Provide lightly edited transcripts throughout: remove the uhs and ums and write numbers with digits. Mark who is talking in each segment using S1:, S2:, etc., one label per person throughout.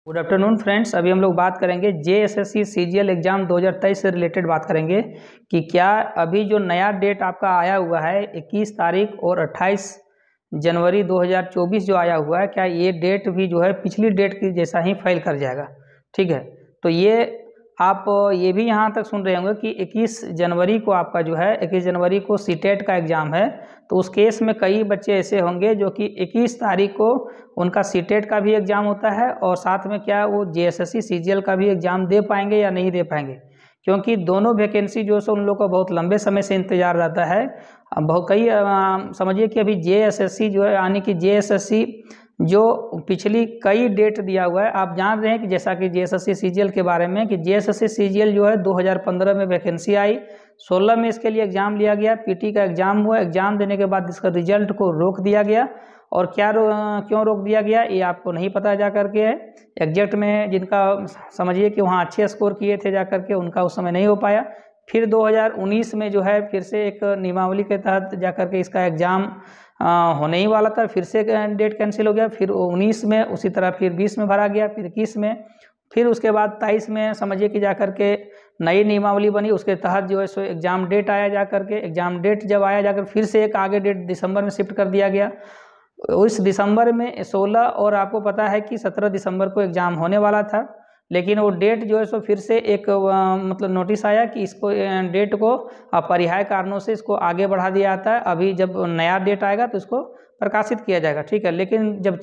S1: Good afternoon friends. अभी हम लोग बात करेंगे जेएसएससी सीजीएल एग्ज़ाम 2023 से रिलेटेड बात करेंगे कि क्या अभी जो नया डेट आपका आया हुआ है 21 तारीख और 28 जनवरी 2024 जो आया हुआ है, क्या ये डेट भी जो है पिछली डेट की जैसा ही फाइल कर जाएगा। ठीक है, तो ये आप ये भी यहाँ तक सुन रहे होंगे कि 21 जनवरी को आपका जो है 21 जनवरी को सीटेट का एग्ज़ाम है। तो उस केस में कई बच्चे ऐसे होंगे जो कि 21 तारीख को उनका सीटेट का भी एग्ज़ाम होता है और साथ में क्या वो जेएसएससी सीजीएल का भी एग्ज़ाम दे पाएंगे या नहीं दे पाएंगे, क्योंकि दोनों वैकेंसी जो है उन लोग को बहुत लंबे समय से इंतज़ार रहता है। बहुत कई समझिए कि अभी जेएसएससी जो है यानी कि जेएसएससी जो पिछली कई डेट दिया हुआ है, आप जान रहे हैं कि जैसा कि जेएसएससी सीजीएल के बारे में कि जेएसएससी सीजीएल जो है 2015 में वैकेंसी आई, 16 में इसके लिए एग्ज़ाम लिया गया, पीटी का एग्ज़ाम हुआ, एग्ज़ाम देने के बाद इसका रिजल्ट को रोक दिया गया। और क्यों रोक दिया गया ये आपको नहीं पता जा करके है एग्जैक्ट में, जिनका समझिए कि वहाँ अच्छे स्कोर किए थे जा करके उनका उस समय नहीं हो पाया। फिर 2019 में जो है फिर से एक नियमावली के तहत जा करके इसका एग्ज़ाम होने ही वाला था, फिर से डेट कैंसिल हो गया। फिर 19 में उसी तरह फिर 20 में भरा गया, फिर 21 में, फिर उसके बाद 23 में समझिए कि जा करके नई नियमावली बनी, उसके तहत जो है सो एग्ज़ाम डेट आया जा करके। एग्ज़ाम डेट जब आया जाकर फिर से एक आगे डेट दिसंबर में शिफ्ट कर दिया गया। उस दिसंबर में 16 और आपको पता है कि 17 दिसंबर को एग्ज़ाम होने वाला था, लेकिन वो डेट जो है सो फिर से एक मतलब नोटिस आया कि इसको डेट को अपरिहार्य कारणों से इसको आगे बढ़ा दिया जाता है। अभी जब नया डेट आएगा तो इसको प्रकाशित किया जाएगा। ठीक है, लेकिन जब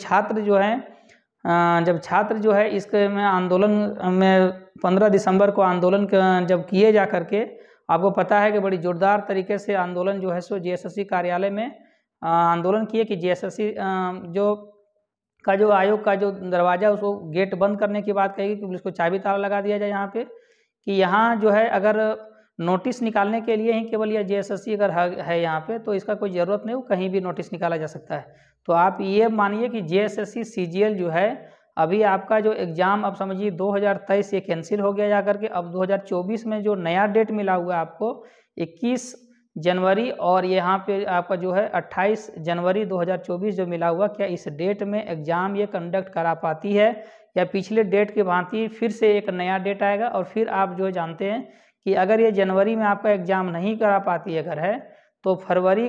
S1: छात्र जो है इसके में आंदोलन में 15 दिसंबर को आंदोलन जब किए जा करके, आपको पता है कि बड़ी जोरदार तरीके से आंदोलन जो है सो जेएसएससी कार्यालय में आंदोलन किए कि जेएसएससी जो आयोग का जो दरवाज़ा उसको गेट बंद करने की बात कही कि पुलिस को चाबी ताला लगा दिया जाए यहाँ पे, कि यहाँ जो है अगर नोटिस निकालने के लिए ही केवल यह जेएसएससी अगर है यहाँ पे तो इसका कोई ज़रूरत नहीं, वो कहीं भी नोटिस निकाला जा सकता है। तो आप ये मानिए कि जेएसएससी सीजीएल जो है अभी आपका जो एग्ज़ाम अब समझिए 2023 ये कैंसिल हो गया जा करके, अब 2024 में जो नया डेट मिला हुआ है आपको 21 जनवरी और यहाँ पे आपका जो है 28 जनवरी 2024 जो मिला हुआ, क्या इस डेट में एग्ज़ाम ये कंडक्ट करा पाती है या पिछले डेट की भांति फिर से एक नया डेट आएगा। और फिर आप जो जानते हैं कि अगर ये जनवरी में आपका एग्ज़ाम नहीं करा पाती अगर है तो फरवरी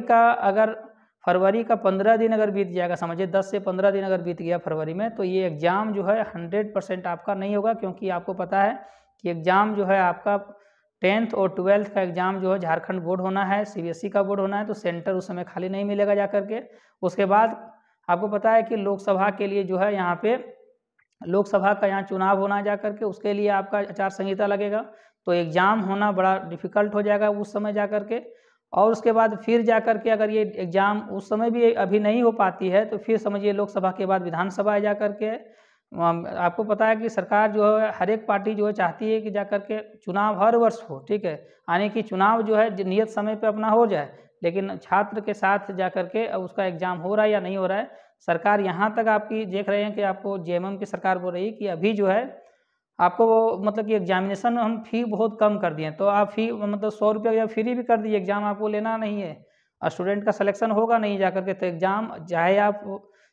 S1: का 15 दिन अगर बीत जाएगा, समझिए 10 से 15 दिन अगर बीत गया फरवरी में, तो ये एग्ज़ाम जो है 100% आपका नहीं होगा, क्योंकि आपको पता है कि एग्ज़ाम जो है आपका 10th और 12th का एग्ज़ाम जो है झारखंड बोर्ड होना है, सीबीएसई का बोर्ड होना है, तो सेंटर उस समय खाली नहीं मिलेगा जा करके। उसके बाद आपको पता है कि लोकसभा के लिए जो है यहाँ पे लोकसभा का यहाँ चुनाव होना जा करके, उसके लिए आपका आचार संहिता लगेगा, तो एग्ज़ाम होना बड़ा डिफ़िकल्ट हो जाएगा उस समय जा करके। और उसके बाद फिर जा करके अगर ये एग्ज़ाम उस समय भी अभी नहीं हो पाती है तो फिर समझिए लोकसभा के बाद विधानसभा जा करके आपको पता है कि सरकार जो है हर एक पार्टी जो है चाहती है कि जा करके चुनाव हर वर्ष हो। ठीक है, यानी कि चुनाव जो है नियत समय पे अपना हो जाए, लेकिन छात्र के साथ जा करके उसका एग्ज़ाम हो रहा है या नहीं हो रहा है। सरकार यहाँ तक आपकी देख रहे हैं कि आपको जेएमएम की सरकार बोल रही है कि अभी जो है आपको मतलब कि एग्जामिनेशन हम फ़ी बहुत कम कर दिए, तो आप फ़ी मतलब 100 रुपये या फ्री भी कर दिए, एग्ज़ाम आपको लेना नहीं है और स्टूडेंट का सिलेक्शन होगा नहीं जा करके, तो एग्ज़ाम चाहे आप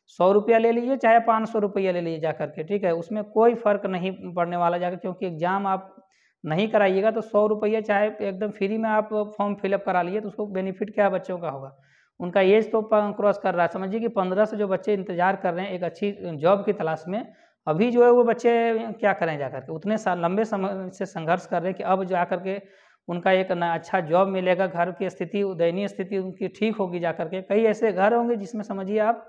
S1: 100 रुपया ले लीजिए चाहे 500 रुपया ले लीजिए जा करके। ठीक है, उसमें कोई फ़र्क नहीं पड़ने वाला जाकर, क्योंकि एग्ज़ाम आप नहीं कराइएगा तो 100 रुपया चाहे एकदम फ्री में आप फॉर्म फिलअप करा लीजिए, तो उसको बेनिफिट क्या बच्चों का होगा। उनका एज तो क्रॉस कर रहा है, समझिए कि 15 से जो बच्चे इंतज़ार कर रहे हैं एक अच्छी जॉब की तलाश में, अभी जो है वो बच्चे क्या करें जा करके, उतने साल लंबे समय से संघर्ष कर रहे हैं कि अब जा करके उनका एक अच्छा जॉब मिलेगा, घर की स्थिति दयनीय स्थिति उनकी ठीक होगी जा करके। कई ऐसे घर होंगे जिसमें समझिए आप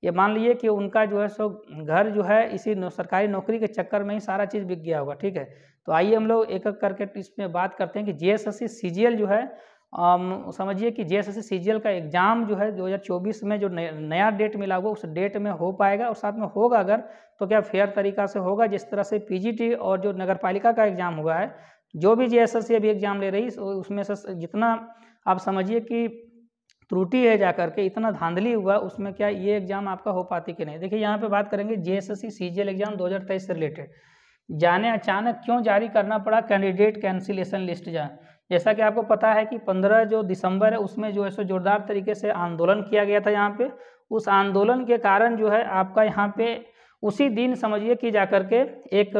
S1: ये मान लीजिए कि उनका जो है सो घर जो है इसी सरकारी नौकरी के चक्कर में ही सारा चीज़ बिक गया होगा। ठीक है, तो आइए हम लोग एक एक करके इसमें बात करते हैं कि जेएसएससी सीजीएल जो है समझिए कि जेएसएससी सीजीएल का एग्ज़ाम जो है 2024 में जो नया डेट मिला हुआ उस डेट में हो पाएगा, और साथ में होगा अगर तो क्या फेयर तरीका से होगा, जिस तरह से पीजीटी और जो नगर पालिका का एग्ज़ाम हुआ है, जो भी जेएसएससी अभी एग्ज़ाम ले रही उसमें से जितना आप समझिए कि त्रुटि है जा करके, इतना धांधली हुआ उसमें, क्या ये एग्ज़ाम आपका हो पाती कि नहीं। देखिए यहाँ पे बात करेंगे जेएसएससी सीजीएल एग्ज़ाम 2023 से रिलेटेड, जाने अचानक क्यों जारी करना पड़ा कैंडिडेट कैंसिलेशन लिस्ट। जैसा कि आपको पता है कि 15 जो दिसंबर है उसमें जो है सो जोरदार तरीके से आंदोलन किया गया था यहाँ पे, उस आंदोलन के कारण जो है आपका यहाँ पे उसी दिन समझिए कि जाकर के एक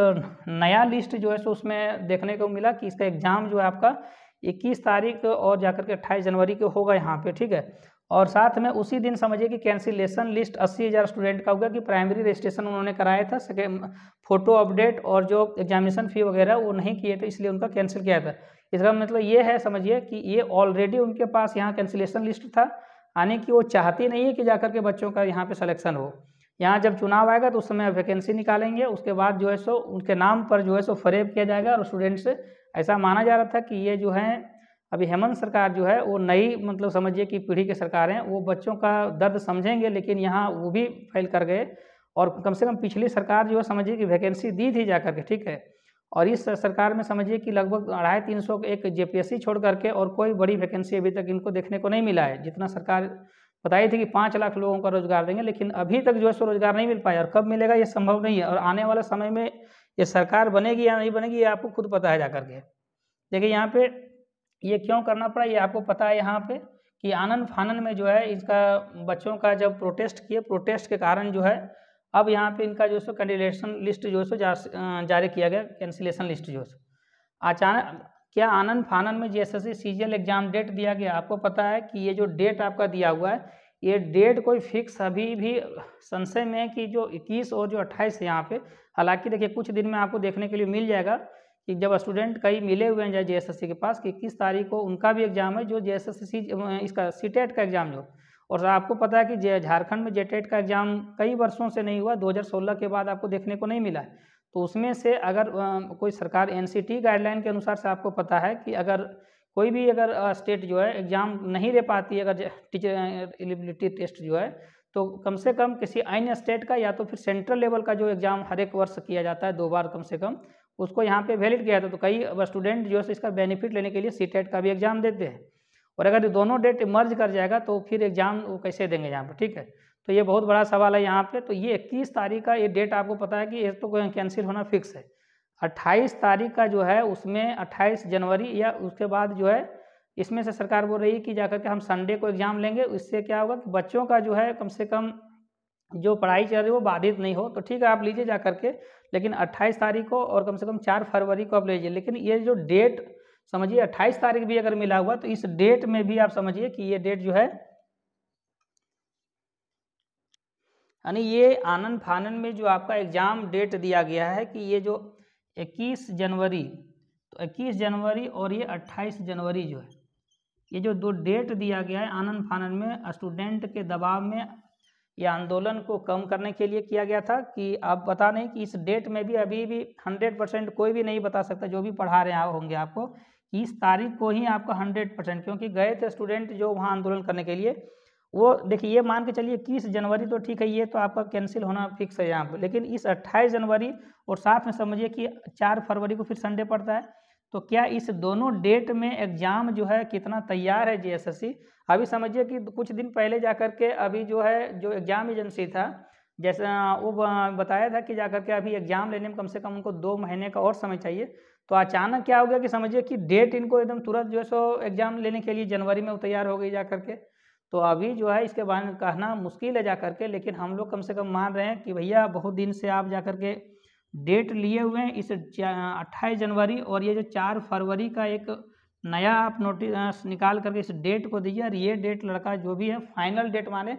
S1: नया लिस्ट जो है सो उसमें देखने को मिला कि इसका एग्ज़ाम जो है आपका 21 तारीख और जाकर के 28 जनवरी को होगा यहाँ पे, ठीक है। और साथ में उसी दिन समझिए कि कैंसिलेशन लिस्ट 80,000 स्टूडेंट का होगा कि प्राइमरी रजिस्ट्रेशन उन्होंने कराया था, सेकेंड फोटो अपडेट और जो एग्जामिनेशन फ़ी वगैरह वो नहीं किए थे, इसलिए उनका कैंसिल किया था। इसका मतलब ये है समझिए कि ये ऑलरेडी उनके पास यहाँ कैंसिलेशन लिस्ट था, यानी कि वो चाहती नहीं है कि जाकर के बच्चों का यहाँ पे सिलेक्शन हो। यहाँ जब चुनाव आएगा तो उस समय वैकेंसी निकालेंगे, उसके बाद जो है सो उनके नाम पर जो है सो फरेब किया जाएगा और स्टूडेंट से ऐसा माना जा रहा था कि ये जो है अभी हेमंत सरकार जो है वो नई मतलब समझिए कि पीढ़ी के सरकार हैं, वो बच्चों का दर्द समझेंगे, लेकिन यहाँ वो भी फेल कर गए। और कम से कम पिछली सरकार जो है समझिए कि वैकेंसी दी थी जा करके, ठीक है। और इस सरकार में समझिए कि लगभग 250-300 एक जेपीएससी छोड़ करके और कोई बड़ी वैकेंसी अभी तक इनको देखने को नहीं मिला है। जितना सरकार बताई थी कि 5 लाख लोगों का रोजगार देंगे, लेकिन अभी तक जो है सो रोजगार नहीं मिल पाया, और कब मिलेगा ये संभव नहीं है। और आने वाले समय में ये सरकार बनेगी या नहीं बनेगी ये आपको खुद पता है जा करके। देखिए यहाँ पे ये क्यों करना पड़ा ये आपको पता है यहाँ पे कि आनन फानन में जो है इसका बच्चों का जब प्रोटेस्ट किए, प्रोटेस्ट के कारण जो है अब यहाँ पे इनका जो है कैंडिडेशन लिस्ट जो है जारी किया गया, कैंसिलेशन लिस्ट जो है अचानक। क्या आनन फानन में जीएसएससी सीजीएल एग्जाम डेट दिया गया? आपको पता है कि ये जो डेट आपका दिया हुआ है ये डेट कोई फिक्स अभी भी संशय में है कि जो 21 और जो 28 है यहाँ पे। हालांकि देखिए कुछ दिन में आपको देखने के लिए मिल जाएगा कि जब स्टूडेंट कई मिले हुए हैं जेएसएससी के पास कि 21 तारीख को उनका भी एग्जाम है, जो जेएसएससी इसका सीटेट का एग्जाम जो। और आपको पता है कि झारखंड में जेटेट का एग्जाम कई वर्षों से नहीं हुआ, 2016 के बाद आपको देखने को नहीं मिला है। तो उसमें से अगर कोई सरकार एनसीटी गाइडलाइन के अनुसार से आपको पता है कि अगर कोई भी अगर स्टेट जो है एग्ज़ाम नहीं दे पाती अगर टीचर एलिजिबिलिटी टेस्ट जो है, तो कम से कम किसी अन्य स्टेट का या तो फिर सेंट्रल लेवल का जो एग्ज़ाम हर एक वर्ष किया जाता है 2 बार कम से कम, उसको यहाँ पे वैलिड किया था। तो कई स्टूडेंट जो है इसका बेनिफिट लेने के लिए सीटेट का भी एग्ज़ाम देते हैं। और अगर दोनों डेट मर्ज कर जाएगा तो फिर एग्ज़ाम वो कैसे देंगे यहाँ पर, ठीक है। तो ये बहुत बड़ा सवाल है यहाँ पे। तो ये 21 तारीख का ये डेट आपको पता है कि ये तो कैंसिल होना फिक्स है। 28 तारीख का जो है उसमें 28 जनवरी या उसके बाद जो है इसमें से सरकार बोल रही है कि जाकर के हम संडे को एग्ज़ाम लेंगे। इससे क्या होगा कि बच्चों का जो है कम से कम जो पढ़ाई चल रही है वो बाधित नहीं हो। तो ठीक है आप लीजिए जा करके, लेकिन 28 तारीख को और कम से कम 4 फरवरी को आप लीजिए। लेकिन ये जो डेट समझिए 28 तारीख भी अगर मिला हुआ तो इस डेट में भी आप समझिए कि ये डेट जो है यानी ये आनन फानन में जो आपका एग्ज़ाम डेट दिया गया है कि ये जो 21 जनवरी, तो 21 जनवरी और ये 28 जनवरी जो है ये जो 2 डेट दिया गया है आनन फानन में स्टूडेंट के दबाव में या आंदोलन को कम करने के लिए किया गया था। कि आप बता नहीं कि इस डेट में भी अभी भी 100% कोई भी नहीं बता सकता, जो भी पढ़ा रहे होंगे आपको कि इस तारीख को ही आपका 100%, क्योंकि गए थे स्टूडेंट जो वहाँ आंदोलन करने के लिए, वो देखिए ये मान के चलिए 21 जनवरी तो ठीक है ये तो आपका कैंसिल होना फिक्स है यहाँ पर, लेकिन इस 28 जनवरी और साथ में समझिए कि 4 फरवरी को फिर संडे पड़ता है। तो क्या इस दोनों डेट में एग्ज़ाम जो है कितना तैयार है जीएसएससी? अभी समझिए कि कुछ दिन पहले जाकर के अभी जो है जो एग्ज़ाम एजेंसी था जैसा वो बताया था कि जाकर के अभी एग्ज़ाम लेने में कम से कम उनको 2 महीने का और समय चाहिए। तो अचानक क्या हो गया कि समझिए कि डेट इनको एकदम तुरंत जो है सो एग्ज़ाम लेने के लिए जनवरी में वो तैयार हो गई जा करके। तो अभी जो है इसके बारे में कहना मुश्किल है जा करके, लेकिन हम लोग कम से कम मान रहे हैं कि भैया बहुत दिन से आप जा करके डेट लिए हुए हैं इस 28 जनवरी और ये जो 4 फरवरी का एक नया आप नोटिस निकाल करके इस डेट को दीजिए। और ये डेट लड़का जो भी है फाइनल डेट माने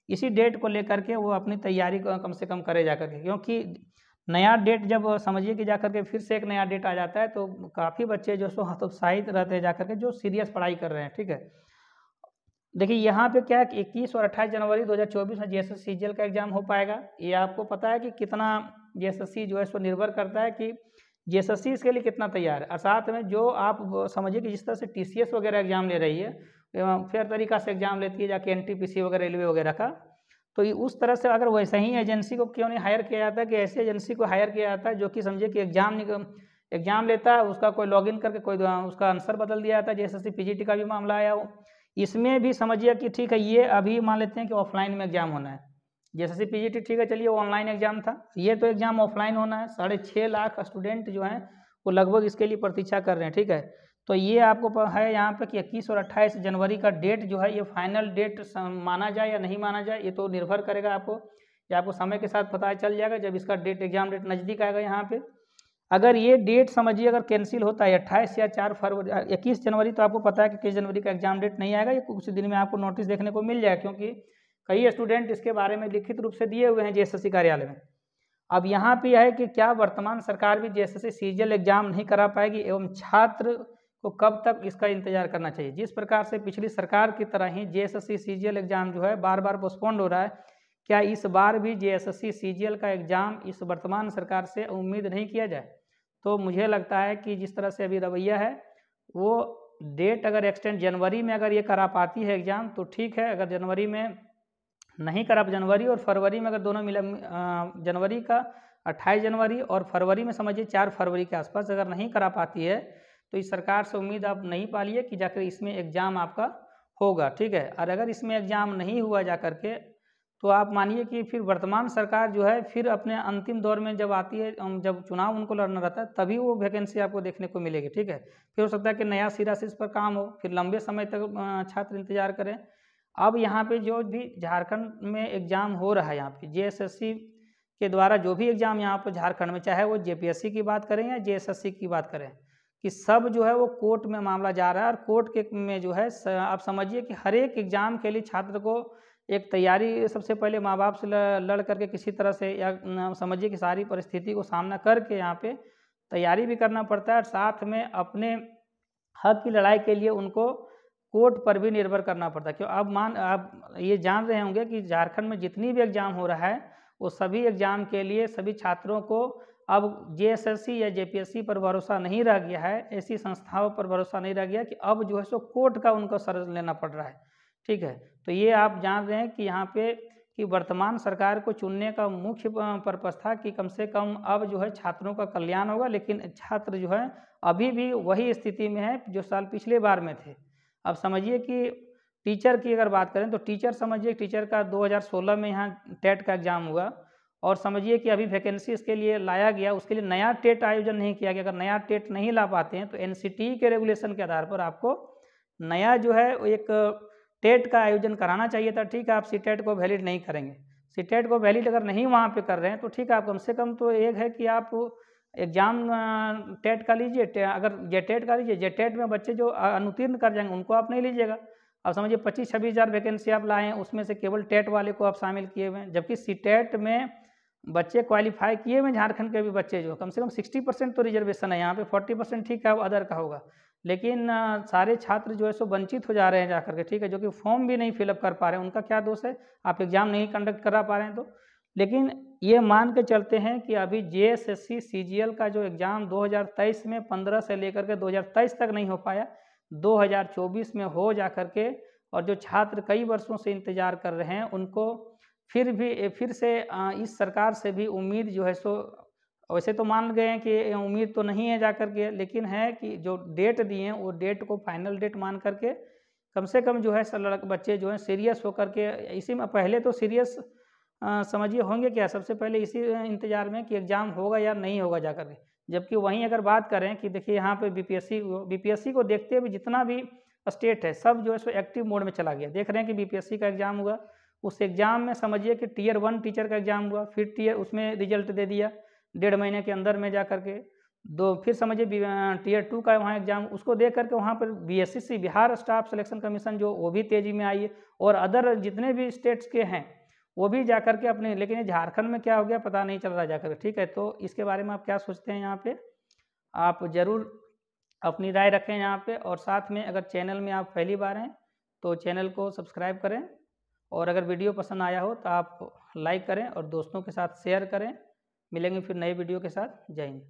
S1: इसी डेट को लेकर के वो अपनी तैयारी को कम से कम करे जा करके, क्योंकि नया डेट जब समझिए कि जा करके फिर से एक नया डेट आ जाता है तो काफ़ी बच्चे जो सो हतोत्साहित रहते हैं जा करके जो सीरियस पढ़ाई कर रहे हैं, ठीक है। देखिए यहाँ पे क्या है कि 21 और 28 जनवरी 2024 में जीएसएससी सीजीएल का एग्ज़ाम हो पाएगा। ये आपको पता है कि कितना जीएसएससी जो है सो निर्भर करता है कि जीएसएससी इसके लिए कितना तैयार है। और साथ में जो आप समझिए कि जिस तरह से टीसीएस वगैरह एग्ज़ाम ले रही है, फेयर तरीका से एग्ज़ाम लेती है जाके एनटीपीसी वगैरह रेलवे वगैरह का, तो उस तरह से अगर वैसे ही एजेंसी को क्यों नहीं हायर किया जाता है कि ऐसी एजेंसी को हायर किया जाता है जो कि समझिए कि एग्ज़ाम लेता है, उसका कोई लॉगिन करके कोई उसका आंसर बदल दिया जाता है। जीएसएससी पीजीटी का भी मामला आया हो, इसमें भी समझिए कि ठीक है ये अभी मान लेते हैं कि ऑफलाइन में एग्ज़ाम होना है। जैसे पीजीटी ठीक है चलिए वो ऑनलाइन एग्ज़ाम था, ये तो एग्ज़ाम ऑफलाइन होना है। 6.5 लाख स्टूडेंट जो हैं वो लगभग इसके लिए प्रतीक्षा कर रहे हैं, ठीक है। तो ये आपको है यहाँ पे कि 21 और 28 जनवरी का डेट जो है ये फाइनल डेट माना जाए या नहीं माना जाए, ये तो निर्भर करेगा आपको ये आपको समय के साथ पता चल जाएगा जब इसका डेट, एग्जाम डेट नज़दीक आएगा। यहाँ पे अगर ये डेट समझिए अगर कैंसिल होता है 28 या 4 फरवरी 21 जनवरी, तो आपको पता है कि 21 जनवरी का एग्जाम डेट नहीं आएगा, ये कुछ दिन में आपको नोटिस देखने को मिल जाएगा, क्योंकि कई स्टूडेंट इसके बारे में लिखित रूप से दिए हुए हैं JSSC कार्यालय में। अब यहाँ पे है कि क्या वर्तमान सरकार भी JSSC CGL एग्जाम नहीं करा पाएगी एवं छात्र को कब तक इसका इंतजार करना चाहिए। जिस प्रकार से पिछली सरकार की तरह ही JSSC CGL एग्जाम जो है बार बार पोस्टपोन्ड हो रहा है, क्या इस बार भी JSSC CGL का एग्जाम इस वर्तमान सरकार से उम्मीद नहीं किया जाए? तो मुझे लगता है कि जिस तरह से अभी रवैया है, वो डेट अगर एक्सटेंड जनवरी में अगर ये करा पाती है एग्ज़ाम तो ठीक है, अगर जनवरी में नहीं करा, जनवरी और फरवरी में अगर दोनों मिला, जनवरी का 28 जनवरी और फरवरी में समझिए 4 फरवरी के आसपास अगर नहीं करा पाती है, तो इस सरकार से उम्मीद आप नहीं पालिए कि जाकर इसमें एग्ज़ाम आपका होगा, ठीक है। और अगर इसमें एग्ज़ाम नहीं हुआ जा कर के, तो आप मानिए कि फिर वर्तमान सरकार जो है फिर अपने अंतिम दौर में जब आती है, जब चुनाव उनको लड़ना रहता है, तभी वो वैकेंसी आपको देखने को मिलेगी, ठीक है। फिर हो सकता है कि नया सिरा से इस पर काम हो, फिर लंबे समय तक छात्र इंतजार करें। अब यहाँ पे जो भी झारखंड में एग्ज़ाम हो रहा है, यहाँ पे JSSC के द्वारा जो भी एग्ज़ाम यहाँ पर झारखंड में, चाहे वो JPSC की बात करें या JSSC की बात करें, कि सब जो है वो कोर्ट में मामला जा रहा है। और कोर्ट के में जो है आप समझिए कि हर एक एग्ज़ाम के लिए छात्र को एक तैयारी सबसे पहले माँ बाप से लड़ करके किसी तरह से, या समझिए कि सारी परिस्थिति को सामना करके यहाँ पे तैयारी भी करना पड़ता है, और साथ में अपने हक की लड़ाई के लिए उनको कोर्ट पर भी निर्भर करना पड़ता है। क्यों अब आप ये जान रहे होंगे कि झारखंड में जितनी भी एग्ज़ाम हो रहा है, वो सभी एग्ज़ाम के लिए सभी छात्रों को अब JSSC या JPSC पर भरोसा नहीं रह गया है, ऐसी संस्थाओं पर भरोसा नहीं रह गया कि अब जो है सो कोर्ट का उनको शरण लेना पड़ रहा है, ठीक है। तो ये आप जान रहे हैं कि यहाँ पे कि वर्तमान सरकार को चुनने का मुख्य पर्पस था कि कम से कम अब जो है छात्रों का कल्याण होगा, लेकिन छात्र जो है अभी भी वही स्थिति में है जो साल पिछले बार में थे। अब समझिए कि टीचर की अगर बात करें तो टीचर समझिए, टीचर का 2016 में यहाँ टेट का एग्ज़ाम हुआ, और समझिए कि अभी वैकेंसी इसके लिए लाया गया, उसके लिए नया टेट आयोजन नहीं किया गया। अगर नया टेट नहीं ला पाते हैं तो NCTE के रेगुलेशन के आधार पर आपको नया जो है एक टेट का आयोजन कराना चाहिए था, ठीक है। आप CTET को वैलिड नहीं करेंगे, CTET को वैलिड अगर नहीं वहाँ पे कर रहे हैं तो ठीक है, आप कम से कम तो एक है कि आप एग्ज़ाम टेट का लीजिए, अगर JTET का लीजिए, JTET में बच्चे जो अनुत्तीर्ण कर जाएंगे उनको आप नहीं लीजिएगा। अब समझिए 25-26 हज़ार वैकेंसी आप लाए हैं, उसमें से केवल टेट वाले को आप शामिल किए हुए हैं, जबकि CTET में बच्चे क्वालिफाई किए हुए झारखंड के भी बच्चे जो कम से कम 60% तो रिजर्वेशन है, यहाँ पे 40% ठीक है वो अदर का होगा, लेकिन सारे छात्र जो है सो वंचित हो जा रहे हैं जाकर के, ठीक है, जो कि फॉर्म भी नहीं फिलअप कर पा रहे हैं। उनका क्या दोष है, आप एग्ज़ाम नहीं कंडक्ट करा पा रहे हैं तो। लेकिन ये मान के चलते हैं कि अभी JSSC CGL का जो एग्ज़ाम 2023 में 15 से लेकर के 2023 तक नहीं हो पाया, 2024 में हो जा कर के, और जो छात्र कई वर्षों से इंतज़ार कर रहे हैं उनको फिर से इस सरकार से भी उम्मीद जो है सो, वैसे तो मान गए हैं कि उम्मीद तो नहीं है जा कर के, लेकिन है कि जो डेट दिए हैं वो डेट को फाइनल डेट मान करके कम से कम जो है बच्चे जो हैं सीरियस होकर के, इसी में पहले तो सीरियस समझिए होंगे क्या, सबसे पहले इसी इंतज़ार में कि एग्ज़ाम होगा या नहीं होगा जा कर के। जबकि वहीं अगर बात करें कि देखिए यहाँ पे BPSC को देखते हुए जितना भी स्टेट है सब जो है सो एक्टिव मोड में चला गया। देख रहे हैं कि BPSC का एग्ज़ाम हुआ, उस एग्ज़ाम में समझिए कि Tier 1 टीचर का एग्ज़ाम हुआ, फिर उसमें रिजल्ट दे दिया 1.5 महीने के अंदर में जा कर के, फिर समझिए Tier 2 का वहाँ एग्ज़ाम, उसको देख करके वहाँ पर BSSC Bihar staff selection commission जो वो भी तेज़ी में आई है, और अदर जितने भी स्टेट्स के हैं वो भी जा कर के अपने, लेकिन ये झारखंड में क्या हो गया पता नहीं चल रहा जा कर, ठीक है। तो इसके बारे में आप क्या सोचते हैं, यहाँ पे आप ज़रूर अपनी राय रखें यहाँ पे, और साथ में अगर चैनल में आप पहली बार हैं तो चैनल को सब्सक्राइब करें, और अगर वीडियो पसंद आया हो तो आप लाइक करें और दोस्तों के साथ शेयर करें। मिलेंगे फिर नए वीडियो के साथ। जय हिंद।